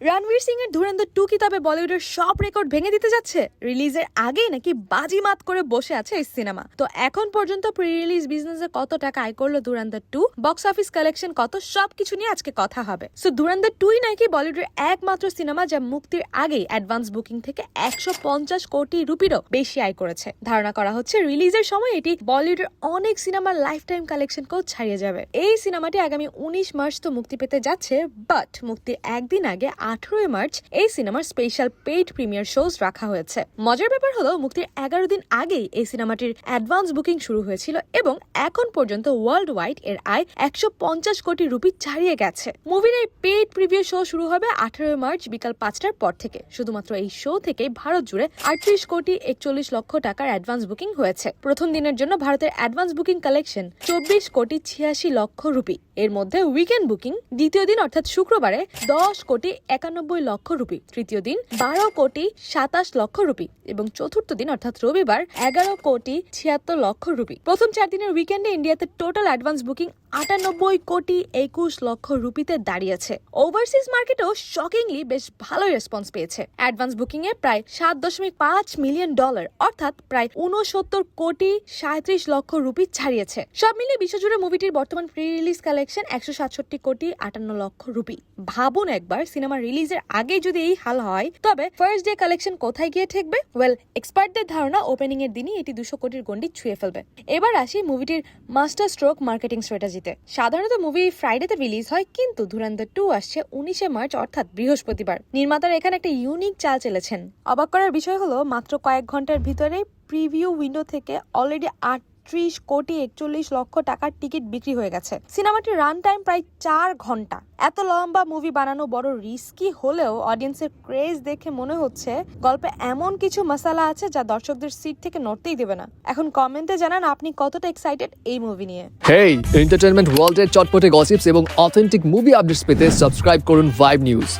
রণবীর সিং এর ধুরন্ধর 2 কি তবে বলিউডের সব রেকর্ড ভেঙে দিতে যাচ্ছে? রিলিজের আগেই নাকি বাজিমাত করে বসে আছে এই সিনেমা। তো এখন পর্যন্ত প্রি রিলিজ বিজনেসে কত টাকা আয় করলো ধুরন্ধর 2, বক্স অফিস কালেকশন কত, সবকিছু নিয়ে আজকে কথা হবে। সো ধুরন্ধর 2ই নাকি বলিউডের একমাত্র সিনেমা যা মুক্তির আগেই অ্যাডভান্স বুকিং থেকে 150 কোটি রুপিরও বেশি আয় করেছে। ধারণা করা হচ্ছে রিলিজের সময় এটি বলিউডের অনেক সিনেমার লাইফ টাইম কালেকশনকেও ছাড়িয়ে যাবে। এই সিনেমাটি আগামী 19 মার্চ তো মুক্তি পেতে যাচ্ছে, বাট মুক্তির একদিন আগে 18 মার্চ এই সিনেমার স্পেশাল পেইড প্রিমিয়ার শোজ রাখা হয়েছে। মজার ব্যাপার হলো মুক্তির 11 দিন আগেই এই সিনেমাটির অ্যাডভান্স বুকিং শুরু হয়েছিল এবং এখন পর্যন্ত ওয়ার্ল্ড ওয়াইড এর আয় 150 কোটি রুপি ছাড়িয়ে গেছে। মুভির এই পেইড প্রিভিউ শো শুরু হবে 18 মার্চ বিকাল 5টার পর থেকে। শুধুমাত্র এই শো থেকে ভারত জুড়ে 38 কোটি 41 লক্ষ টাকার অ্যাডভান্স বুকিং হয়েছে। প্রথম দিনের জন্য ভারতের অ্যাডভান্স বুকিং কালেকশন 24 কোটি 86 লক্ষ রুপি। এর মধ্যে উইকেন্ড বুকিং দ্বিতীয় দিন অর্থাৎ শুক্রবারে 10 কোটি 91 লক্ষ রুপি, তৃতীয় দিন 12 কোটি 27 লক্ষ রুপি এবং চতুর্থ দিন অর্থাৎ রবিবার 11 কোটি 76 লক্ষ রুপি। প্রথম 4 দিনের উইকেন্ডে ইন্ডিয়াতে টোটাল অ্যাডভান্স বুকিং 98 কোটি 21 লক্ষ রুপিতে দাঁড়িয়েছে। ওভারসিজ মার্কেটেও শকিংলি বেশ ভালোই রেসপন্স পেয়েছে। অ্যাডভান্স বুকিং এ প্রায় $7.5 মিলিয়ন অর্থাৎ প্রায় 69 কোটি 37 লক্ষ রুপি ছাড়িয়েছে। সব মিলিয়ে বিশ্বজুড়ে মুভিটির বর্তমান প্রি রিলিজ কালেকশন 167 কোটি 58 লক্ষ রুপি। ভাবুন একবার, সিনেমা রিলিজের আগে যদি এই হাল হয় তবে ফার্স্ট ডে কালেকশন কোথায় গিয়ে ঠেকবে? ওয়েল, এক্সপার্টদের ধারণা ওপেনিং এর দিনই এটি 200 কোটির গন্ডি ছুঁয়ে ফেলবে। এবার আসি মুভিটির মাস্টার স্ট্রোক মার্কেটিং স্ট্র্যাটেজিতে। সাধারণত মুভি ফ্রাইডেতে রিলিজ হয়, কিন্তু ধুরন্ধর 2 আসছে 19 মার্চ অর্থাৎ বৃহস্পতিবার। নির্মাতারা এখানে একটা ইউনিক চাল চেলেছেন। অবাক করার বিষয় হলো মাত্র কয়েক ঘন্টার ভিতরে প্রিভিউ উইন্ডো থেকে অলরেডি 38 কোটি 41 লক্ষ টাকার টিকিট বিক্রি হয়ে গেছে। সিনেমাটির রান টাইম প্রায় 4 ঘন্টা। এত লম্বা মুভি বানানো বড় রিস্কি হলেও অডিয়েন্সের ক্রেজ দেখে মনে হচ্ছে গল্পে এমন কিছু মশালা আছে যা দর্শকদের সিট থেকে নড়তেই দেবে না। এখন কমেন্টে জানান আপনি কতটা এক্সাইটেড এই মুভি নিয়ে। হেই, এন্টারটেইনমেন্ট ওয়ার্ল্ডের চটপটে গসিপস এবং অথেন্টিক মুভি আপডেটস পেতে সাবস্ক্রাইব করুন ভাইব নিউজ।